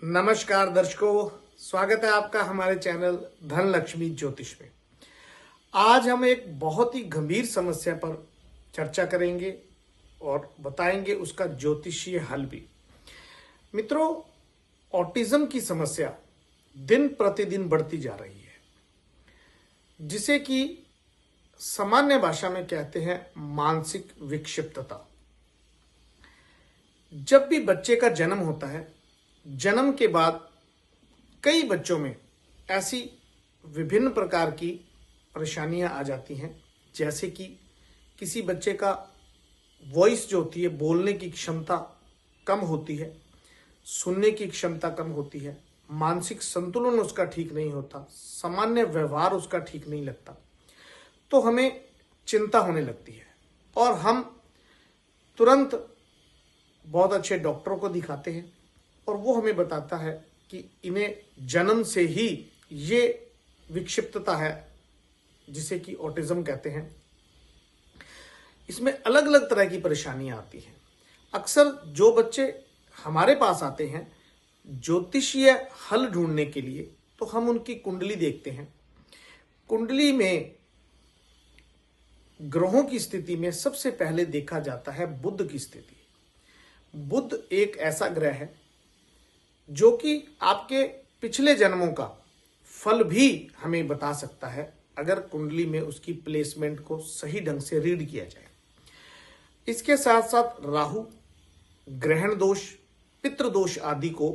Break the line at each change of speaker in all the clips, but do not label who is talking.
नमस्कार दर्शकों, स्वागत है आपका हमारे चैनल धन लक्ष्मी ज्योतिष में। आज हम एक बहुत ही गंभीर समस्या पर चर्चा करेंगे और बताएंगे उसका ज्योतिषीय हल भी। मित्रों, ऑटिज्म की समस्या दिन प्रतिदिन बढ़ती जा रही है, जिसे कि सामान्य भाषा में कहते हैं मानसिक विक्षिप्तता। जब भी बच्चे का जन्म होता है, जन्म के बाद कई बच्चों में ऐसी विभिन्न प्रकार की परेशानियां आ जाती हैं, जैसे कि किसी बच्चे का वॉइस जो होती है, बोलने की क्षमता कम होती है, सुनने की क्षमता कम होती है, मानसिक संतुलन उसका ठीक नहीं होता, सामान्य व्यवहार उसका ठीक नहीं लगता, तो हमें चिंता होने लगती है और हम तुरंत बहुत अच्छे डॉक्टरों को दिखाते हैं और वो हमें बताता है कि इन्हें जन्म से ही ये विक्षिप्तता है, जिसे कि ऑटिज्म कहते हैं। इसमें अलग अलग तरह की परेशानियां आती हैं। अक्सर जो बच्चे हमारे पास आते हैं ज्योतिषीय हल ढूंढने के लिए, तो हम उनकी कुंडली देखते हैं। कुंडली में ग्रहों की स्थिति में सबसे पहले देखा जाता है बुध की स्थिति। बुध एक ऐसा ग्रह है जो कि आपके पिछले जन्मों का फल भी हमें बता सकता है, अगर कुंडली में उसकी प्लेसमेंट को सही ढंग से रीड किया जाए। इसके साथ साथ राहु, ग्रहण दोष, पितृ दोष आदि को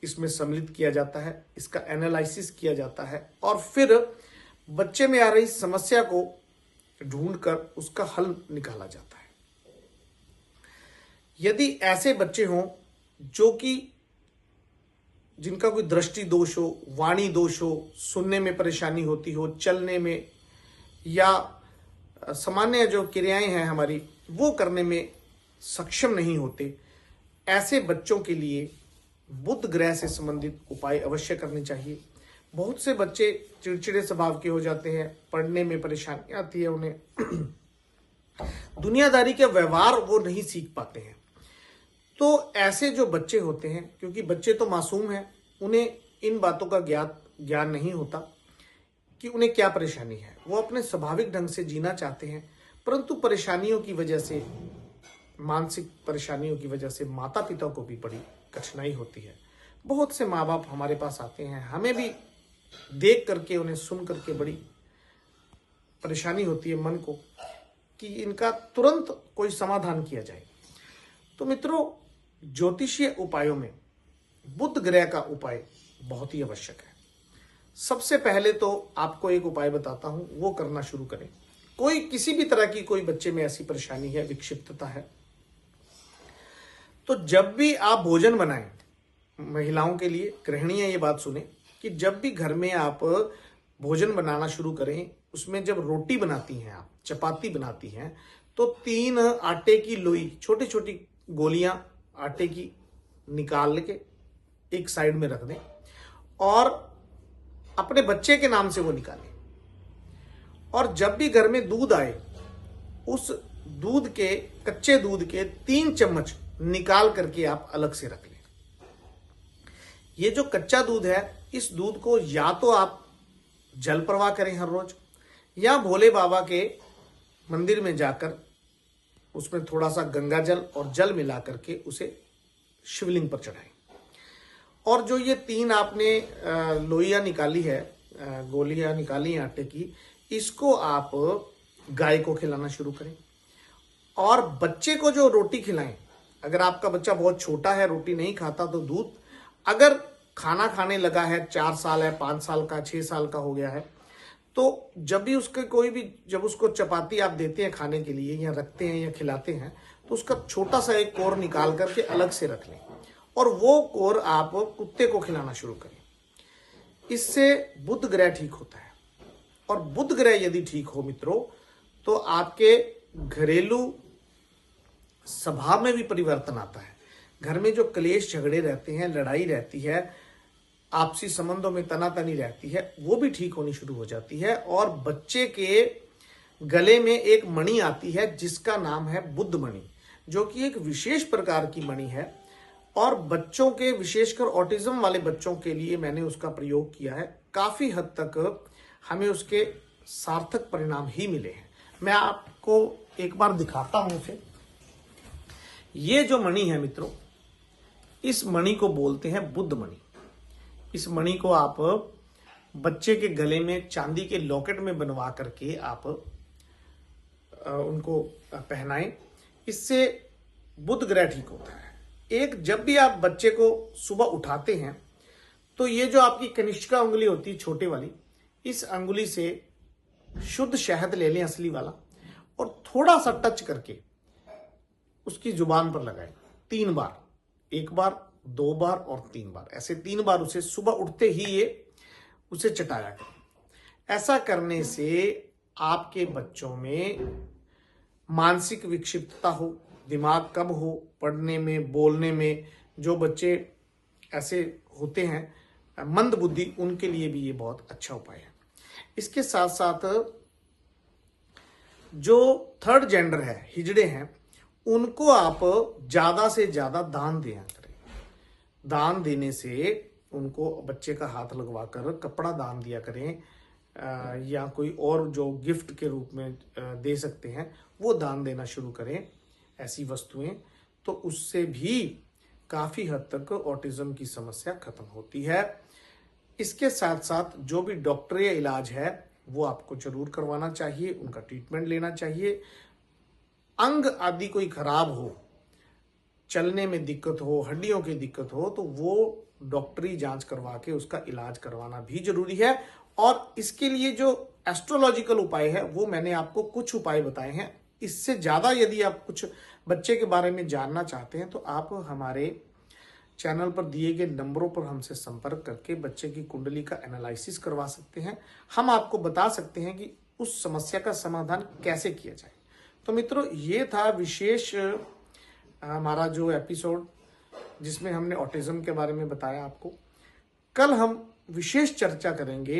इसमें सम्मिलित किया जाता है, इसका एनालिसिस किया जाता है और फिर बच्चे में आ रही समस्या को ढूंढकर उसका हल निकाला जाता है। यदि ऐसे बच्चे हों जो कि जिनका कोई दृष्टि दोष हो, वाणी दोष हो, सुनने में परेशानी होती हो, चलने में या सामान्य जो क्रियाएं हैं हमारी वो करने में सक्षम नहीं होते, ऐसे बच्चों के लिए बुध ग्रह से संबंधित उपाय अवश्य करने चाहिए। बहुत से बच्चे चिड़चिड़े स्वभाव के हो जाते हैं, पढ़ने में परेशानी आती है उन्हें, दुनियादारी के व्यवहार वो नहीं सीख पाते हैं। तो ऐसे जो बच्चे होते हैं, क्योंकि बच्चे तो मासूम हैं, उन्हें इन बातों का ज्ञान नहीं होता कि उन्हें क्या परेशानी है। वो अपने स्वाभाविक ढंग से जीना चाहते हैं, परंतु परेशानियों की वजह से, मानसिक परेशानियों की वजह से माता पिता को भी बड़ी कठिनाई होती है। बहुत से माँ बाप हमारे पास आते हैं, हमें भी देख करके, उन्हें सुन करके बड़ी परेशानी होती है मन को कि इनका तुरंत कोई समाधान किया जाए। तो मित्रों, ज्योतिषीय उपायों में बुध ग्रह का उपाय बहुत ही आवश्यक है। सबसे पहले तो आपको एक उपाय बताता हूं, वो करना शुरू करें। कोई किसी भी तरह की कोई बच्चे में ऐसी परेशानी है, विक्षिप्तता है, तो जब भी आप भोजन बनाएं, महिलाओं के लिए, गृहिणियां ये बात सुने कि जब भी घर में आप भोजन बनाना शुरू करें, उसमें जब रोटी बनाती हैं, आप चपाती बनाती हैं, तो 3 आटे की लोई, छोटी छोटी गोलियां आटे की निकाल के एक साइड में रख दें और अपने बच्चे के नाम से वो निकालें। और जब भी घर में दूध आए, उस दूध के, कच्चे दूध के 3 चम्मच निकाल करके आप अलग से रख लें। ये जो कच्चा दूध है, इस दूध को या तो आप जल प्रवाह करें हर रोज, या भोले बाबा के मंदिर में जाकर उसमें थोड़ा सा गंगा जल और जल मिला करके उसे शिवलिंग पर चढ़ाएं। और जो ये 3 आपने लोइयां निकाली है, गोलियां निकाली हैं आटे की, इसको आप गाय को खिलाना शुरू करें। और बच्चे को जो रोटी खिलाएं, अगर आपका बच्चा बहुत छोटा है, रोटी नहीं खाता, तो दूध, अगर खाना खाने लगा है, 4 साल है, 5 साल का, 6 साल का हो गया है, तो जब भी उसके जब उसको चपाती आप देते हैं खाने के लिए, या रखते हैं या खिलाते हैं, तो उसका छोटा सा एक कोर निकाल करके अलग से रख लें और वो कोर आप कुत्ते को खिलाना शुरू करें। इससे बुध ग्रह ठीक होता है। और बुध ग्रह यदि ठीक हो मित्रों, तो आपके घरेलू स्वभाव में भी परिवर्तन आता है। घर में जो क्लेश झगड़े रहते हैं, लड़ाई रहती है, आपसी संबंधों में तनातनी रहती है, वो भी ठीक होनी शुरू हो जाती है। और बच्चे के गले में एक मणि आती है जिसका नाम है बुद्ध मणि, जो कि एक विशेष प्रकार की मणि है और बच्चों के, विशेषकर ऑटिज्म वाले बच्चों के लिए मैंने उसका प्रयोग किया है। काफी हद तक हमें उसके सार्थक परिणाम ही मिले हैं। मैं आपको एक बार दिखाता हूं उसे। ये जो मणि है मित्रों, इस मणि को बोलते हैं बुद्ध मणि। इस मणि को आप बच्चे के गले में चांदी के लॉकेट में बनवा करके आप उनको पहनाएं। इससे बुध ग्रह ठीक होता है। एक, जब भी आप बच्चे को सुबह उठाते हैं तो ये जो आपकी कनिष्का उंगली होती है छोटे वाली, इस अंगुली से शुद्ध शहद ले लें असली वाला, और थोड़ा सा टच करके उसकी जुबान पर लगाएं 3 बार, 1 बार, 2 बार और 3 बार, ऐसे 3 बार उसे सुबह उठते ही ये उसे चटाया करें। ऐसा करने से आपके बच्चों में मानसिक विक्षिप्तता हो, दिमाग कम हो, पढ़ने में, बोलने में, जो बच्चे ऐसे होते हैं मंद बुद्धि, उनके लिए भी ये बहुत अच्छा उपाय है। इसके साथ साथ जो थर्ड जेंडर है, हिजड़े हैं, उनको आप ज्यादा से ज्यादा दान दिया करें। दान देने से उनको बच्चे का हाथ लगवाकर कपड़ा दान दिया करें, या कोई और जो गिफ्ट के रूप में दे सकते हैं वो दान देना शुरू करें, ऐसी वस्तुएं। तो उससे भी काफी हद तक ऑटिज्म की समस्या खत्म होती है। इसके साथ साथ जो भी डॉक्टरी इलाज है वो आपको जरूर करवाना चाहिए, उनका ट्रीटमेंट लेना चाहिए। अंग आदि कोई खराब हो, चलने में दिक्कत हो, हड्डियों की दिक्कत हो, तो वो डॉक्टरी जांच करवा के उसका इलाज करवाना भी जरूरी है। और इसके लिए जो एस्ट्रोलॉजिकल उपाय है वो मैंने आपको कुछ उपाय बताए हैं। इससे ज्यादा यदि आप कुछ बच्चे के बारे में जानना चाहते हैं तो आप हमारे चैनल पर दिए गए नंबरों पर हमसे संपर्क करके बच्चे की कुंडली का एनालिसिस करवा सकते हैं। हम आपको बता सकते हैं कि उस समस्या का समाधान कैसे किया जाए। तो मित्रों, ये था विशेष हमारा जो एपिसोड जिसमें हमने ऑटिज्म के बारे में बताया आपको। कल हम विशेष चर्चा करेंगे